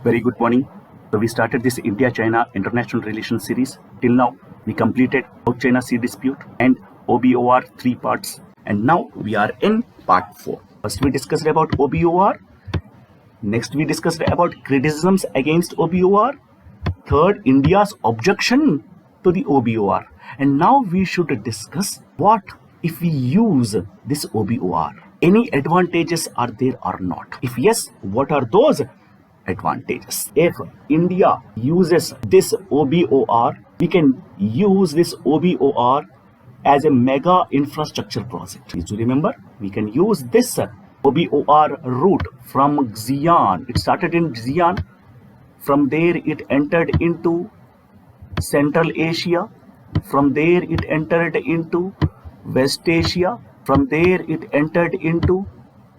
Very good morning. So we started this India-China international relations series. Till now, we completed South China Sea dispute and OBOR 3 parts. And now we are in part 4. First we discussed about OBOR. Next we discussed about criticisms against OBOR. Third, India's objection to the OBOR. And now we should discuss what if we use this OBOR. Any advantages are there or not? If yes, what are those advantages? If India uses this OBOR, we can use this OBOR as a mega infrastructure project. Please do remember, we can use this OBOR route from Xi'an. It started in Xi'an. From there, it entered into Central Asia. From there, it entered into West Asia. From there, it entered into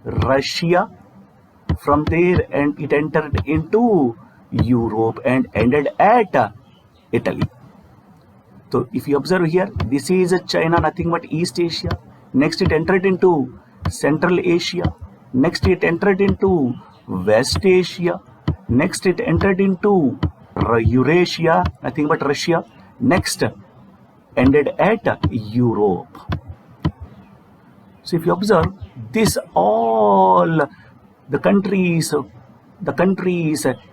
Russia. From there, and it entered into Europe and ended at Italy. So, if you observe here, this is China, nothing but East Asia. Next, it entered into Central Asia. Next, it entered into West Asia. Next, it entered into Eurasia, nothing but Russia. Next, ended at Europe. So, if you observe, this all the countries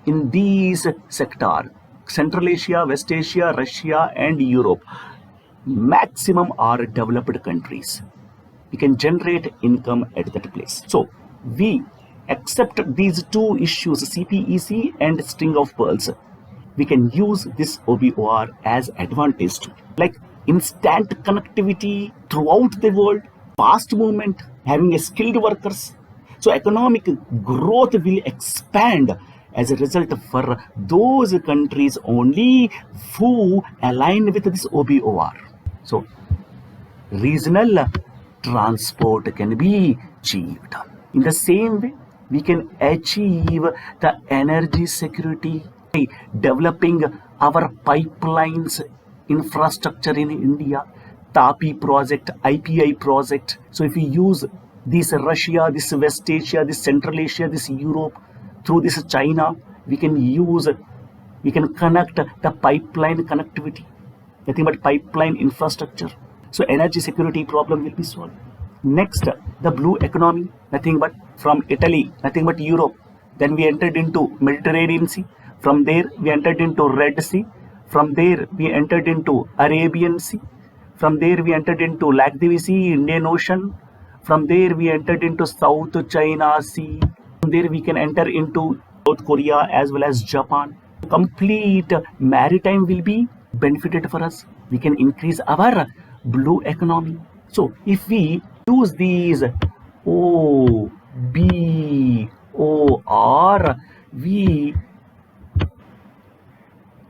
in these sector, Central Asia, West Asia, Russia, and Europe, maximum are developed countries. We can generate income at that place. So, we accept these two issues, CPEC and string of pearls. We can use this OBOR as advantage too. Like instant connectivity throughout the world, fast movement, having a skilled workers. So economic growth will expand as a result for those countries only who align with this OBOR. So regional transport can be achieved. In the same way, we can achieve the energy security by developing our pipelines infrastructure in India, TAPI project, IPI project. So if we use this Russia, this West Asia, this Central Asia, this Europe, through this China, we can connect the pipeline connectivity, nothing but pipeline infrastructure. So energy security problem will be solved. Next, the blue economy, nothing but from Italy, nothing but Europe. Then we entered into Mediterranean Sea. From there, we entered into Red Sea. From there, we entered into Arabian Sea. From there, we entered into Lakshadweep Sea, Indian Ocean. From there, we entered into South China Sea. From there, we can enter into South Korea as well as Japan. Complete maritime will be benefited for us. We can increase our blue economy. So, if we use these OBOR, we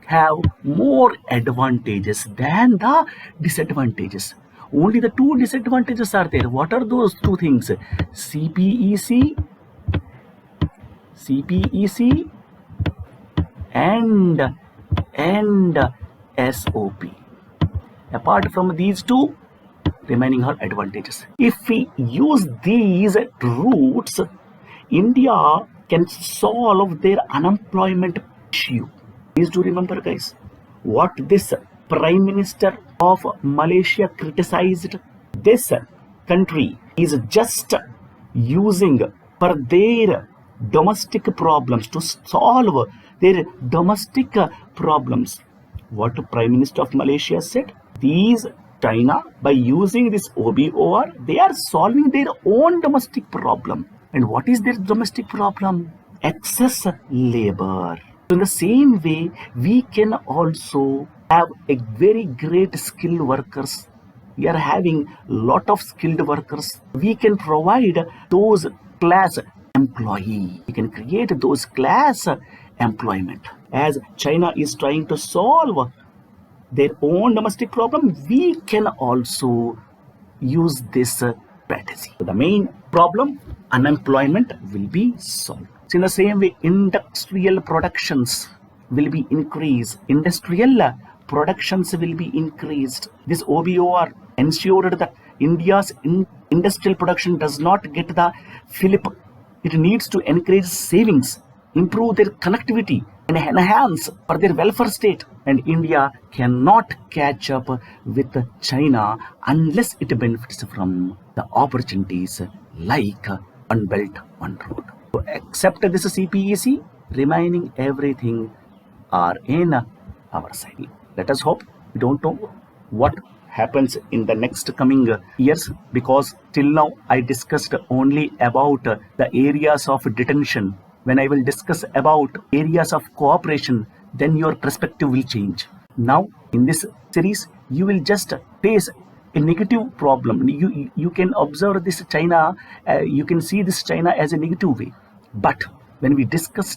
have more advantages than the disadvantages. Only the two disadvantages are there. What are those two things? CPEC and SOP. Apart from these two, remaining are advantages. If we use these routes, India can solve their unemployment issue. Please do remember, guys, what this Prime Minister of Malaysia criticized. This country is just using for their domestic problems to solve their domestic problems. What Prime Minister of Malaysia said? These China, by using this OBOR, they are solving their own domestic problem. And what is their domestic problem? Excess labor. So in the same way, we can also have a very great skilled workers. We are having lot of skilled workers. We can provide those class employee. We can create those class employment. As China is trying to solve their own domestic problem, we can also use this strategy. So the main problem, unemployment, will be solved. So in the same way, industrial productions will be increased. Industrial productions will be increased. This OBOR ensured that India's industrial production does not get the fillip. It needs to encourage savings improve their connectivity and enhance for their welfare state. And India cannot catch up with China unless it benefits from the opportunities like One Belt, One Road. So accept this CPEC, remaining everything are in our side. Let us hope. We don't know what happens in the next coming years, because till now I discussed only about the areas of detention. When I will discuss about areas of cooperation, then your perspective will change. Now in this series you will just face a negative problem. You can observe this China, you can see this China as a negative way. But when we discuss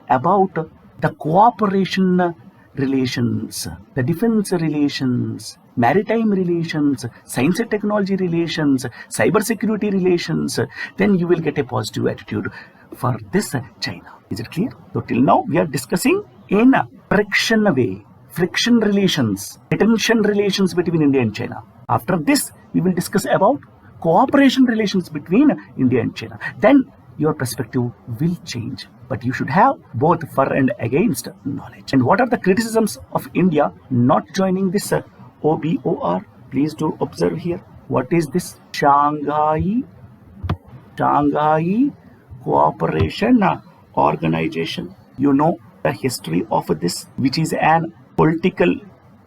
about the cooperation relations, the defense relations, maritime relations, science and technology relations, cyber security relations, then you will get a positive attitude for this China. Is it clear? So till now we are discussing in a friction way, friction relations, detention relations between India and China. After this, we will discuss about cooperation relations between India and China. Then your perspective will change. But you should have both for and against knowledge. And what are the criticisms of India not joining this OBOR? Please do observe here. What is this? Shanghai Cooperation Organization. You know the history of this, which is an political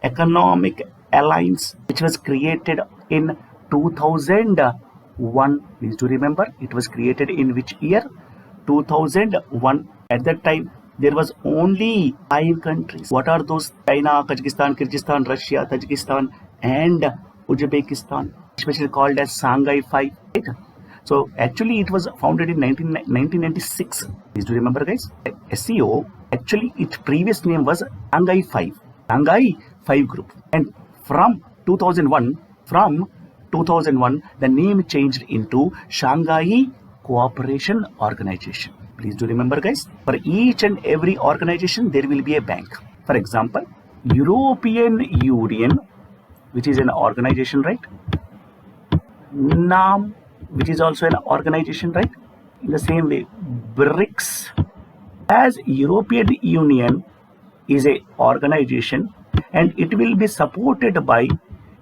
economic alliance which was created in 2001. Please do remember, it was created in which year? 2001. At that time there was only 5 countries. What are those? China, Kazakhstan, Kyrgyzstan, Russia, Tajikistan and Uzbekistan, especially called as Shanghai 5. Right? So actually it was founded in 1996. Please do remember, guys. SCO, actually its previous name was Shanghai 5. Shanghai 5 group. And from 2001, the name changed into Shanghai Cooperation Organization. Please do remember, guys. For each and every organization there will be a bank. For example, European Union, which is an organization, right? NAM, which is also an organization, right? In the same way, BRICS, as European Union is a organization and it will be supported by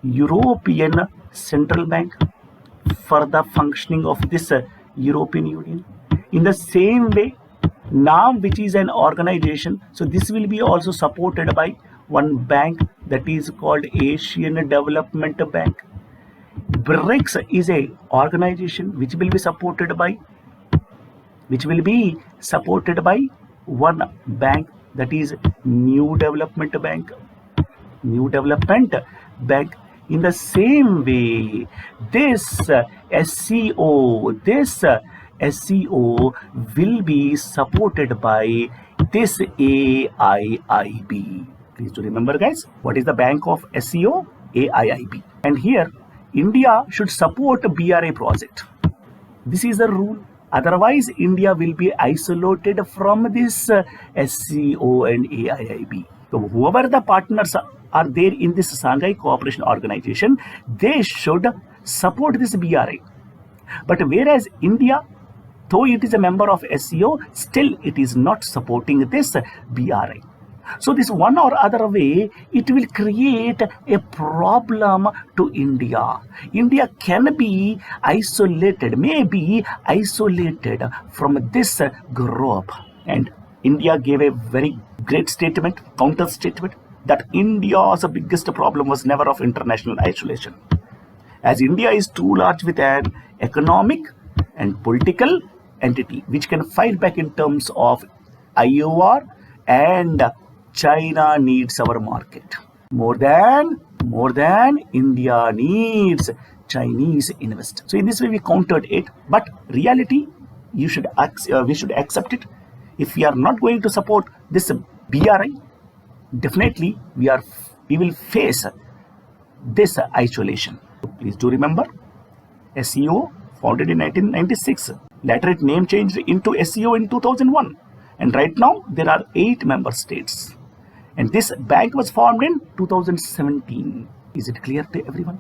European Central Bank for the functioning of this European Union. In the same way, NAM, which is an organization, so this will be also supported by one bank, that is called Asian Development Bank. BRICS is a organization which will be supported by one bank, that is New Development Bank. In the same way, this SCO will be supported by this AIIB. Please do remember, guys, what is the bank of SCO? AIIB. And here India should support a BRI project. This is the rule. Otherwise India will be isolated from this SCO and AIIB. So whoever the partners are there in this Shanghai Cooperation Organization, they should support this BRI. But whereas India, though it is a member of SCO, still it is not supporting this BRI. So this one or other way, it will create a problem to India. India can be isolated, may isolated from this group. And India gave a very great statement, counter statement, that India's biggest problem was never of international isolation. As India is too large with an economic and political entity which can fight back in terms of IOR, and China needs our market more than India needs Chinese investors. So in this way we countered it, but reality we should accept it. If we are not going to support this BRI, definitely we will face this isolation. So please do remember, SCO founded in 1996. Later it name changed into SCO in 2001. And right now there are 8 member states. And this bank was formed in 2017. Is it clear to everyone?